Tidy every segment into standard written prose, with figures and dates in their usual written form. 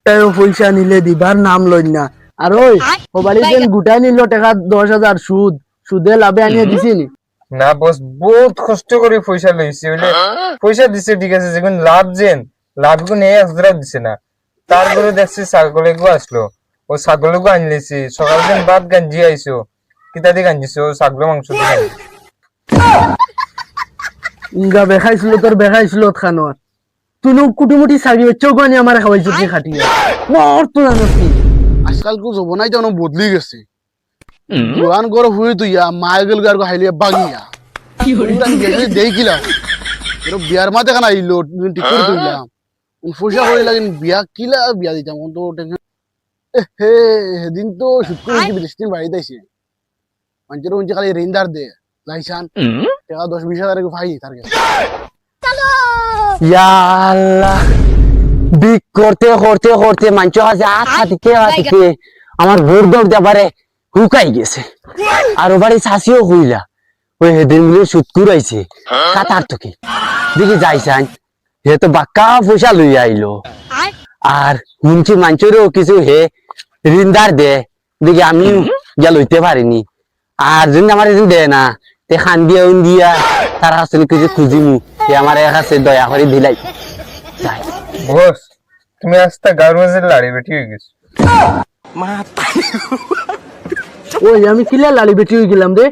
একটাও পয়সা নিলে দিবার নাম লই না। আর ওই বাড়ি যেন গুটাই নিল টাকা 10,000 সুদ, সুদে লাভে আনিয়ে দিছি নি। না বস, বহুত কষ্ট করে পয়সা লইছে, বলে পয়সা দিছে ঠিক আছে, যখন লাভ লাভ গুণ এক হাজার দিছে না। তারপরে দেখছি ছাগলে গো আসলো, ও ছাগলে গো আনলেছি, সকাল দিন বাদ গাঞ্জি আইসো, কিতা দিয়ে গাঞ্জিছো? ছাগল মাংস দিয়ে গাঞ্জি। ইঙ্গা বেখাইছিল তোর বেখাইছিল খানোর তুনু কুটুমুটি সাগি চৌকানি আমার খাওয়াইছো কি খাটিয়া মর তো জানোস নি। আজকাল কো জবনাই যেন বদলি গেছে। জোয়ান গর হুই তুইয়া মাইগেল গার গো হাইলিয়া বাগিয়া কি হইল দেখিলাম এর বিয়ার মাঝে কানা আইলো ঠিক করে তুইলাম পয়সা হয়ে লাগিন বিয়া কিলা বিয়া দিতাম তো টেনশন। হে সেদিন তো শুট করে বিদেশ দিন বাড়িতে আইছে মানুষের উঞ্চে খালি রেন্দার দে লাইসান টাকা 10-20 হাজার ভাই তার কাছে। ইয়া আল্লাহ, বিক করতে করতে করতে মাঞ্চ আছে হাতিকে আমার ভোর দৌড় দেবারে হুকাই গেছে। আর বাড়ি শাসিও হইলা ওই হেদিন মিলে সুৎকুর আইছে কাতার থেকে দেখি যাইছান হে তো বাক্কা পয়সা লই আইলো। আর হুমছি মাঞ্চেরও কিছু হে রিন্দার দে দেখি আমি গিয়া লইতে পারিনি। আর যদি আমার এদিন দে না তে খান দিয়া দিয়া তার কাছে কিছু খুঁজিমু আমার কাছে দয়া করে দিলাই যাই। বস, তুমি আস্তা গাঁর মাঝে লাড়ি বেটি হয়ে গেছো। ওই আমি কিলা লালি বেটি হয়ে গেলাম রে।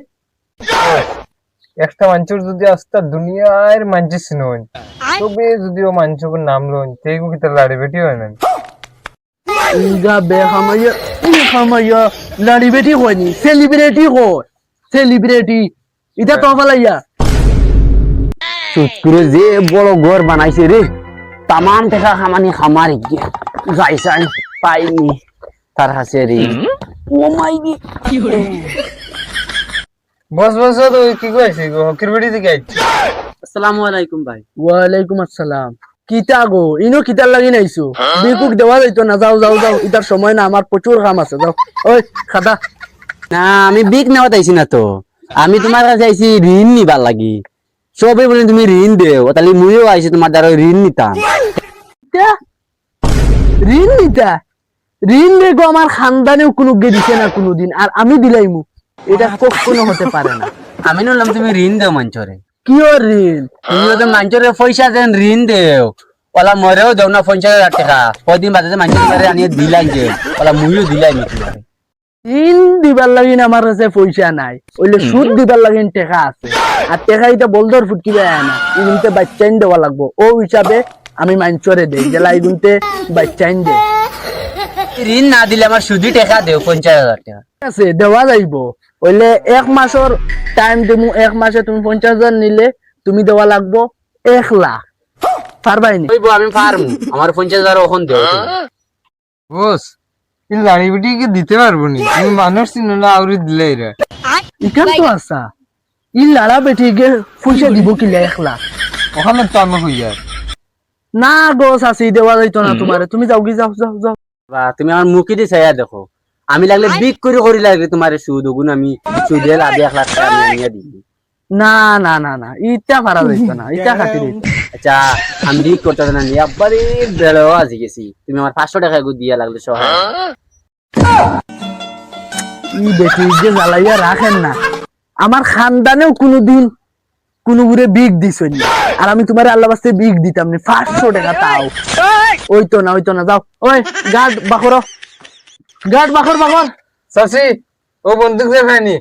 একটা মানুষের যদি আস্তা দুনিয়ার মানুষ নয়, তবে যদিও মানুষের নাম লন তেগু কিতা লাড়ি বেটি হয় না। ইঙ্গা বেখামাইয়া খামাইয়া লালি বেটি হয়নি, সেলিব্রিটি হয় সেলিব্রিটি। এটা তো ফালাইয়া সুৎকুরে যে বড় ঘর বানাইছে রে, তামান টাকা খামানি খামার যাইছাই পাইনি তার কাছে রে। ও মাইনি বস বস, ওই কি কইছি গো, হকির বেটি থেকে আইছি। আসসালামু আলাইকুম ভাই। ওয়ালাইকুম আসসালাম। কিতা গো ইনো কিতার লাগি নাইছো? বিকুক দেওয়া যাইতো না, যাও যাও যাও, ইতার সময় না, আমার প্রচুর কাম আছে, যাও। ওই খাতা না আমি বিক নেওয়া চাইছি না তো, আমি তোমার কাছে আইছি ঋণ নিবার লাগি। সবে বলে তুমি ঋণ দেও, তাহলে মুইও আইছি তোমার দ্বারা ঋণ নিতাম। ঋণ নিতা? ঋণ দেখো আমার খানদানেও কোনো গে দিছে না কোনোদিন, আর আমি দিলাইমু? এটা কখনো হতে পারে না। আমি বললাম তুমি ঋণ দেও মঞ্চরে, কিয় ঋণ? তুমি তো মঞ্চরে পয়সা দেন ঋণ দেও, ওলা মরেও দেও না 50,000 টাকা, কদিন বাদে মঞ্চরে আনিয়ে দিলাই যে, ওলা মুইও দিলাই নি তোমারে। ঋণ দিবার লাগিন আমার কাছে পয়সা নাই, ওইলে সুদ দিবার লাগিন টাকা আছে। আর টাকা এটা বলদর ফুটকিবে না, ইগুনতে বাচ্চাইন দেওয়া লাগবো। ও হিসাবে আমি মাঞ্চরে দেই জেলা ইগুনতে বাচ্চাইন দে। ঋণ না দিলে আমার সুদি টাকা দেও 50,000 টাকা। ঠিক আছে দেওয়া যাইব, ওইলে 1 মাসের টাইম দিমু। 1 মাসে তুমি 50,000 নিলে তুমি দেওয়া লাগবো 1 লাখ। পারবাইনি? কইবো আমি পারমু, আমার 50,000 ওখন দেও তুমি। বস, এই লাড়ি বেটি কি দিতে পারবো নি? তুমি মানুষ চিনো না, আউরি দিলে এরা। ইখান তো আসা ই লাড়া বেটি গে পয়সা দিব কিলা 1 লাখ? ওখানে তো আমি হইয়া না গো চাচি, দেওয়া যাইতো না তোমারে। তুমি যাও কি, যাও যাও যাও। বা তুমি আমার মুখে দিয়ে চাইয়া দেখো, আমি লাগলে বিক করি লাগলে তোমার সুদ ওগুন আমি সুদে লাভে 1 লাখ টাকা নিয়ে দিই। না না না না, ইটা পারা যাইতো না, ইটা খাটি দিত। আচ্ছা আমি বিক করতে না নি, একবারে বেড়ো আজি গেছি, তুমি আমার 500 টাকা গো দিয়া লাগলে সহায়। ই বেটি যে জ্বালাইয়া রাখেন না, আমার খানদানেও কোনোদিন কোনো ঘুরে বিগ দিছই না। আর আমি তোমার আল্লাহ বাস্তে বিগ দিতাম না 500 টাকা, তাও ওইতো না, ওইতো না। যাও ওই গার্ড বাখর, গার্ড বাখর বাখর। চাচি, ও বন্দুক যে খাইনি,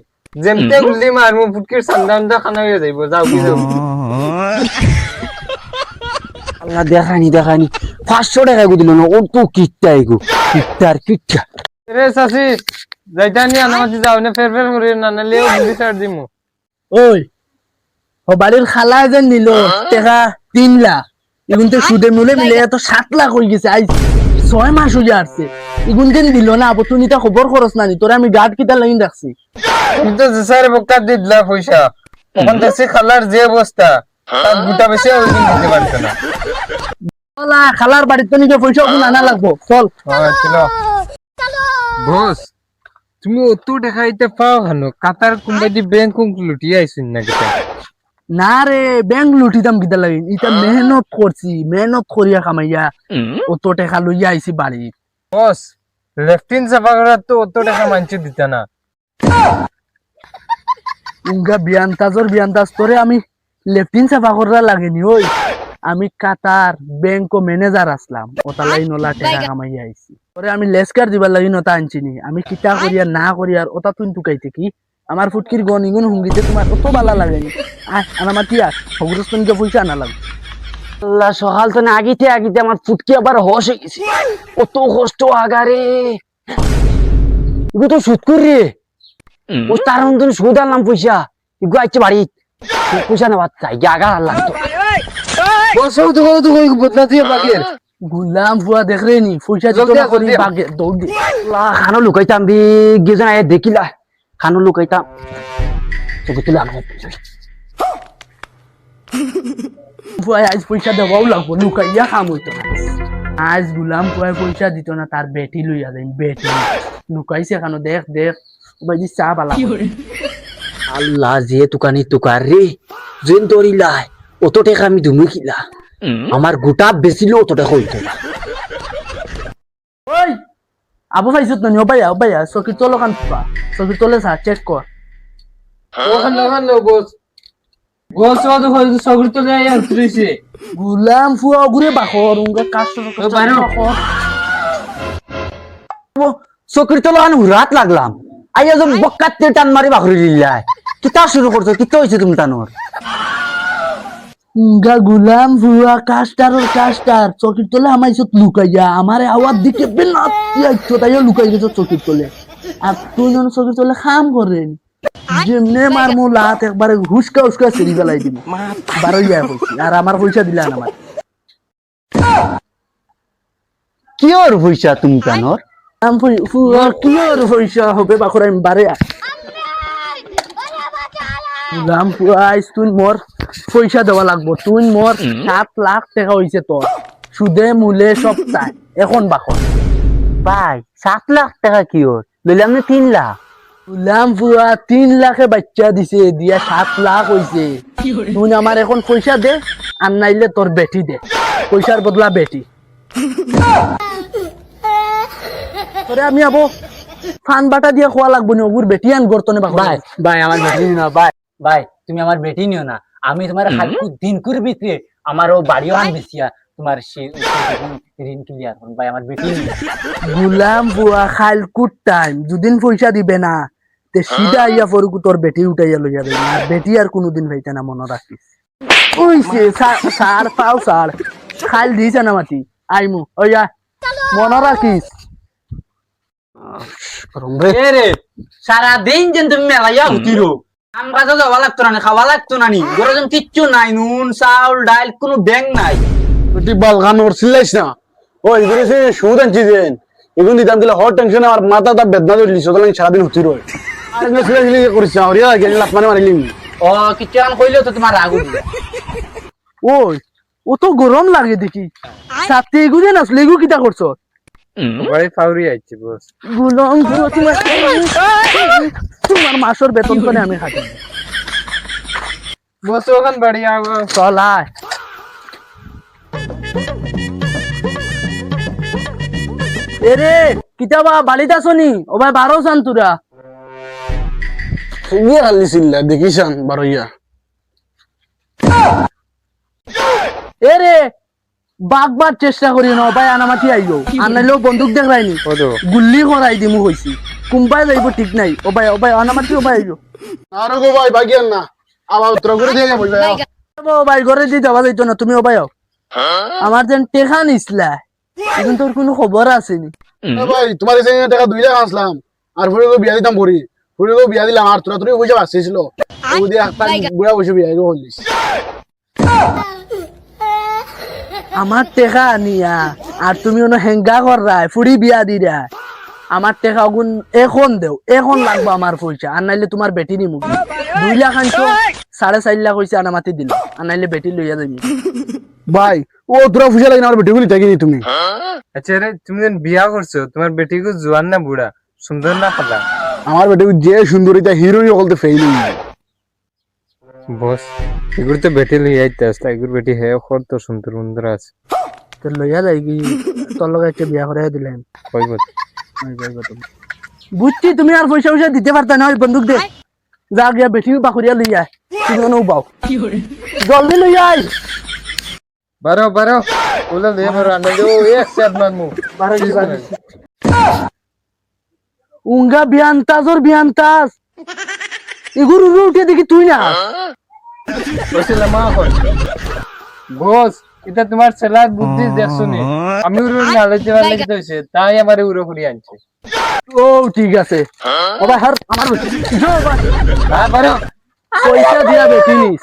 যেমতে গুলি মারমু ফুটকির সান্দানটা খানা হয়ে যাইব। যাও কি যাও। আল্লাহ দেখানি 500 টাকা গো দিল না, ও তো কিটটাই গো, কিটটার কিটটা। রে চাচি, যাইতা নি আনামাতি যাও না, ফের ফের করে না নালে ও গুলি ছাড় দিমু। ওই ও বাড়ির খালা যে নিল টাকা 3 লাখ, এগুন তো সুদে মূলে মিলে এত 7 লাখ হয়ে গেছে। আজ 6 মাস হয়ে আসছে, এগুন যেন দিল না। আবু তুমি তা খবর খরচ না নি, তোরা আমি গার্ড কিতা লাইন রাখছি। তুমি তো স্যার বক্কা দিলা পয়সা, তখন দেখছি খালার যে অবস্থা, তার গোটা বেশি ওই দিন দিতে পারতো না। ওলা খালার বাড়িতে তো নিজে পয়সা ওগুন আনা লাগবো, চল। হ্যাঁ চলো। বস, তুমি অত টাকা দিতে পাও কেন? কাতার কোম্পানি ব্যাংক লুটি আইসুন না কিতা? না রে, ব্যাংক লুটিতাম কিতা লাগিন? ইটা মেহনত করছি, মেহনত করিয়া কামাইয়া অত টাকা লইয়া আইছি বাড়ি। বস লেফটিন সাফা করার তো অত টাকা মানছি দিতে না। উঙ্গা বিয়ান্তাজ তোরে আমি লেফটিন সাফা করার লাগেনি ওই আমি কাতার ব্যাংক ম্যানেজার আসলাম ওটা লাই নলা টাকা কামাই আইছি পরে আমি লেসকার দিবার লাগি নতা আনছিনি আমি কিতা করিয়া না করিয়ার ওটা তুই টুকাইতে কি আমার ফুটকির গনিগুন হুঙ্গিতে তোমার অত বালা লাগেনি আমার টিয়া সগুরস্তনকে পয়সা আনা লাগবে আল্লাহ সকাল তো না আগিতে আমার ফুটকি আবার হস হয়ে গেছে কত কষ্ট আগারে এগুলো তো সুদ করি ও তার মতন সুদ আনলাম পয়সা এগুলো আইছে বাড়ি পয়সা নেওয়ার চাই আগা আর লাগতো বসও তো বদলা দিয়ে বাগের গুলাম ফুয়া দেখ রে নি পয়সা দিত না করি বাগে দৌড় দি খানো লুকাইতাম দি গেজন আয় দেখিলা খানো লুকাইতাম তো দেখিলা ফুয়া আজ পয়সা দেওয়াও লাগবো লুকাইয়া কাম হইতো না আজ গুলাম ফুয়া পয়সা দিত না তার বেটি লইয়া যাই বেটি লুকাইছে কেন দেখ ভাই চা পালা আল্লাহ যে তুকানি তুকার রে যেন তরিলাই অত টাকা আমি ধুমি খিলা আমার গোটা বেচিলে অত টাকা হইতো না ওই আবু পাইছত না ভাইয়া চকির তলো কান ফুকা চকির তলে চা চেক কর ওখান বস বসও তো সগুর তো দেয় উতরিছে গুলাম ফুয়া ঘুরে বাখর উঙ্গা কাস্টর চকির তলো আন হুরাত লাগলাম আইয়া যে বক্কাতে টান মারি বাখরি দিলাই কিতা শুরু করছো কিতা হইছে তুমি টানোর উঙ্গা গুলাম ফুয়া কাস্টার চকির তলে আমাইছত লুকাইয়া আমারে আওয়াজ দিকে বেনাত ইয়াইছো তাইও লুকাই গেছো চকির তলে আর তুই জন চকির তলে খাম করেন যেমনে মার মু লাত একবারে হুসকা সেরি বেলাই দিবি বারইয়া হইছি আর আমার পয়সা দিলা না আমার কি ওর পয়সা তুমি টানোর কি আর পয়সা হবে বাখর আমি বারে গুলাম ফুয়াইস তুই মোর পয়সা দেওয়া লাগবো তুই মোর 7 লাখ টাকা হইছে তোর সুদে মূলে সব তাই এখন বাখর ভাই 7 লাখ টাকা কি ওর লইলাম না 3 লাখ গুলাম ফুয়া 3 লাখে বাচ্চা দিছে দিয়া 7 লাখ হইছে তুই আমার এখন পয়সা দে আর নাইলে তোর বেটি দে পয়সার বদলা বেটি তোরে আমি আবো ফান বাটা দিয়ে খোয়া লাগবো নি ওগুর বেটি আন গর্তনে বাখর ভাই আমার বেটি নিও না ভাই তুমি আমার বেটি নিও না আমি তোমার হালকু দিন করে বিতে আমারও বাড়িও আন দিছিয়া তোমার সে ঋণ ক্লিয়ার করুন ভাই আমার বেটি নিও গুলাম বুয়া খাইল কুট টাইম দুদিন পয়সা দিবে না তে সিধা ইয়া ফরকু তোর বেটি উঠাইয়া লইয়া দেবে আর বেটি আর কোনোদিন হইতে না মনে রাখিস ওইছে সার পাও সার খাইল দিছে না মাটি আইমু ওইয়া মনে রাখিস রে সারা দিন যেন তুমি মেলাইয়া উঠিরো কাম কাজে যাওয়া লাগতো না খাওয়া লাগতো না নি ঘরে যেন কিচ্ছু নাই নুন চাউল ডাল কোনো ব্যাং নাই তুই বালগান ওর সিলাইস না ওই এগুলো সে সুদ আনছি দেন এগুলো দিতাম দিলে হট টেনশন আমার মাথা তা বেদনা ধরলি সুতরাং সারাদিন উঠি রয় আর এগুলো সিলাই করিস না ওরিয়া গেলে লাফ মানে মারিলিম ও কিচ্ছু আন কইলেও তো তোমার রাগ উঠবে ওই ও তো গরম লাগে দেখি সাথে এগুলো না আসলে এগুলো কিটা করছো বাড়ি ফাউরি আইছে বস গুলাম বুয়া তোমার মাসের বেতন করে আমি খাটি বস ওখান বাড়ি আবো চল আয় এরে কিতাবা বালিত আসনি ও ভাই বারো চান তুরা ইয়ে খালি সিল্লা দেখিসান বারইয়া এরে বাগবার চেষ্টা করি না ভাই আনামাতি আইলো আনাইলেও বন্দুক দেখাইনি গুল্লি করাই দিমু কইছি কুম্পাই যাইব ঠিক নাই ও ভাই আনামাতি ও ভাই আইলো আরো গো ভাই বাগিয়ান না আবার উত্তর করে দিয়ে যাবো ও ভাই ঘরে দিয়ে যাওয়া যাইতো না তুমি ও ভাই আমার যেন টেকা নিসলা এখন তোর কোনো খবর আসেনি ভাই তোমার এসে টাকা 2 লাখ আসলাম আর ফুড়ে বিয়া দিতাম পরি ফুড়ে বিয়া দিলাম আর তোরা তোর পয়সা আসছিল ওই দিয়ে একটা বুড়া বসে বিয়া হলিস আমার টেকা আনিয়া আর তুমি অন্য হেঙ্গা করাই ফুড়ি বিয়া দিরা আমার টেকা গুণ এখন দেও এখন লাগবো আমার পয়সা আর নাইলে তোমার বেটি নিমু 2 লাখ আনছো 4.5 লাখ হইছে আনামাতি দিল আর নাইলে বেটি লইয়া যাবি ভাই ও তোরা পয়সা লাগে না আর বেটি গুলি থাকি তুমি আচ্ছা রে তুমি যেন বিয়া করছো তোমার বেটি কো জোয়ান না বুড়া সুন্দর না খালা আমার বেটি যে সুন্দরিতা হিরোইন বলতে ফেল বস এগুলো তো বেটি লই আইতে আসলে এগুলো বেটি হে খর তো সুন্দর সুন্দর আছে তো তো লইয়া যাই কি তোর লগে একটা বিয়া করে দিলেন কইব বুঝছি তুমি আর পয়সা পয়সা দিতে পারতা না ওই বন্দুক দে যা গিয়া বেঠি বাকুরিয়া লইয়া তুমি কোনো বাও জলদি লইয়া আই বারো ওলা দে মারো আন্ডা দে ও এক সেট মারমু উঙ্গা বিয়ান্তাজ এগুলো উঠে দেখি তুই না কইছিলাম মা কই বস এটা তোমার ছেলার বুদ্ধি দেখছো নি আমি উড়ে নালাইতে পারলে কি হইছে তাই আমারে উড়ে ফুরি আনছে ও ঠিক আছে বাবা হার আমার জো বাবা হ্যাঁ বারো পয়সা দিয়া বেটি নিস